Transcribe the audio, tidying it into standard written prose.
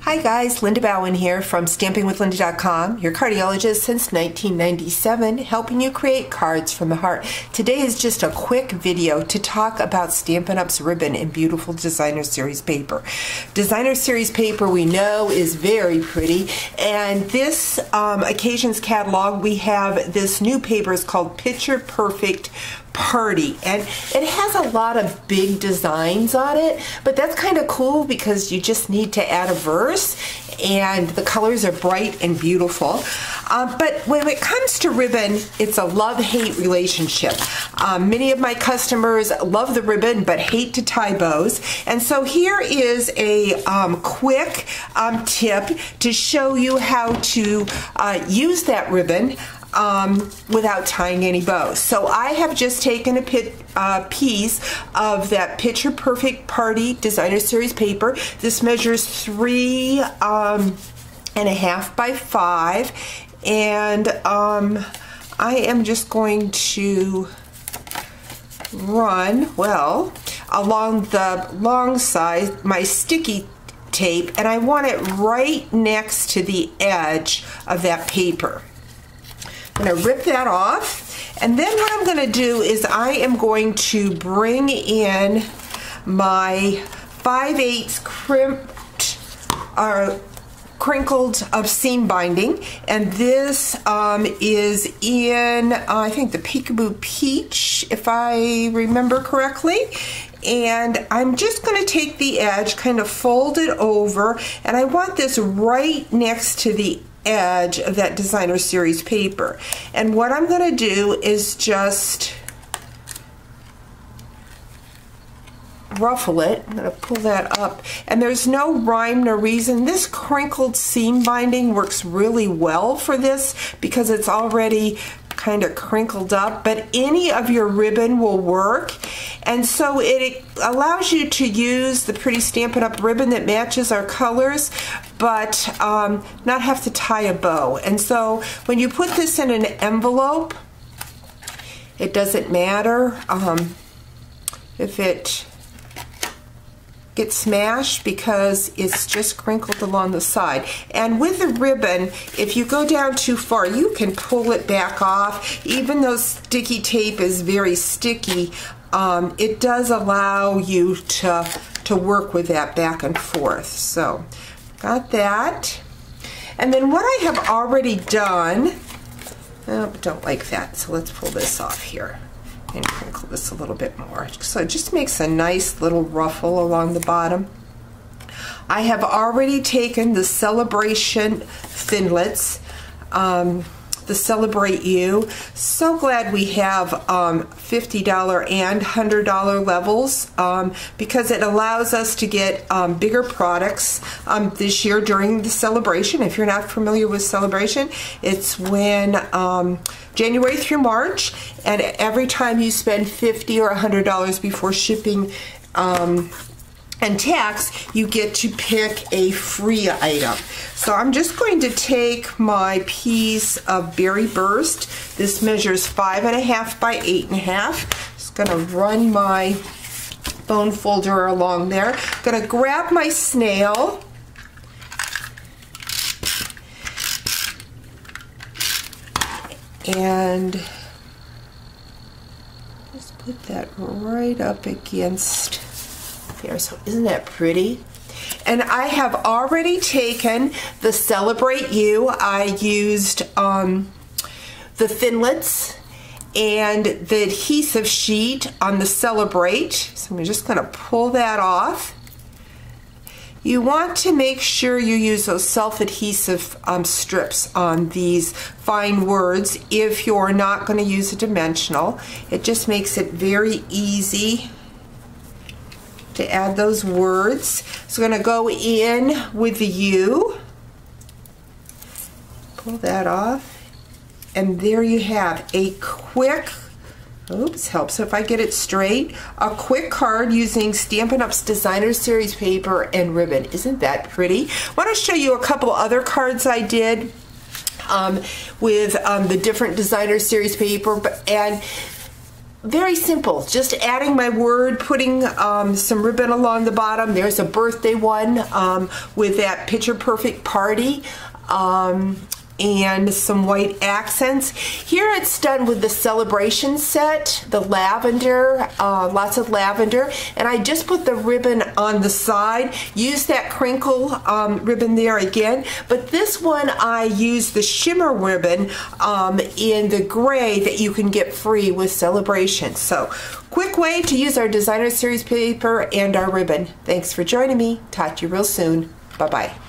Hi guys, Linda Bowen here from StampingWithLinda.com, your cardiologist since 1997, helping you create cards from the heart. Today is just a quick video to talk about Stampin' Up's ribbon in beautiful designer series paper. Designer series paper we know is very pretty, and this occasions catalog we have this new paper is called Picture Perfect Party, and it has a lot of big designs on it, but that's kind of cool because you just need to add a verse and the colors are bright and beautiful. But when it comes to ribbon, it's a love-hate relationship. Many of my customers love the ribbon but hate to tie bows, and so here is a quick tip to show you how to use that ribbon without tying any bows. So I have just taken a piece of that Picture Perfect Party Designer Series paper. This measures 3.5 by 5, and I am just going to run, well, along the long side my sticky tape, and I want it right next to the edge of that paper. I'm going to rip that off, and then what I'm going to do is I am going to bring in my 5/8 crinkled seam binding, and this is in I think the Peekaboo Peach, if I remember correctly. And I'm just going to take the edge, kind of fold it over, and I want this right next to the edge of that designer series paper. And what I'm going to do is just ruffle it. I'm going to pull that up, and there's no rhyme nor reason. This crinkled seam binding works really well for this because it's already kind of crinkled up, but any of your ribbon will work, and so it allows you to use the pretty Stampin' Up ribbon that matches our colors, but not have to tie a bow. And so when you put this in an envelope, it doesn't matter if it gets smashed because it's just crinkled along the side. And with the ribbon, if you go down too far, you can pull it back off. Even though sticky tape is very sticky, it does allow you to work with that back and forth. So got that. And then what I have already done, don't like that, so let's pull this off here and crinkle this a little bit more. So it just makes a nice little ruffle along the bottom. I have already taken the Celebration Thinlits, the Celebrate You. So glad we have $50 and $100 levels because it allows us to get bigger products this year during the celebration. If you're not familiar with Celebration, it's when January through March, and every time you spend $50 or $100 before shipping and tax, you get to pick a free item. So I'm just going to take my piece of Berry Burst. This measures 5.5 by 8.5. Just gonna run my bone folder along there. Gonna grab my snail. And just put that right up against there. So isn't that pretty? And I have already taken the Celebrate You. I used the Thinlits and the adhesive sheet on the Celebrate. So I'm just going to pull that off. You want to make sure you use those self-adhesive strips on these fine words if you're not going to use a dimensional. It just makes it very easy to add those words. So I'm going to go in with the U, pull that off, and there you have a quick, oops, helps if I get it straight, a quick card using Stampin' Up's Designer Series paper and ribbon. Isn't that pretty? I want to show you a couple other cards I did with the different Designer Series paper, and very simple, just adding my word, putting some ribbon along the bottom. There's a birthday one with that Picture Perfect party. And some white accents. Here it's done with the celebration set, the lavender, lots of lavender, and I just put the ribbon on the side. Use that crinkle ribbon there again, but this one I use the shimmer ribbon in the gray that you can get free with celebration. So quick way to use our designer series paper and our ribbon. Thanks for joining me. Talk to you real soon. Bye-bye.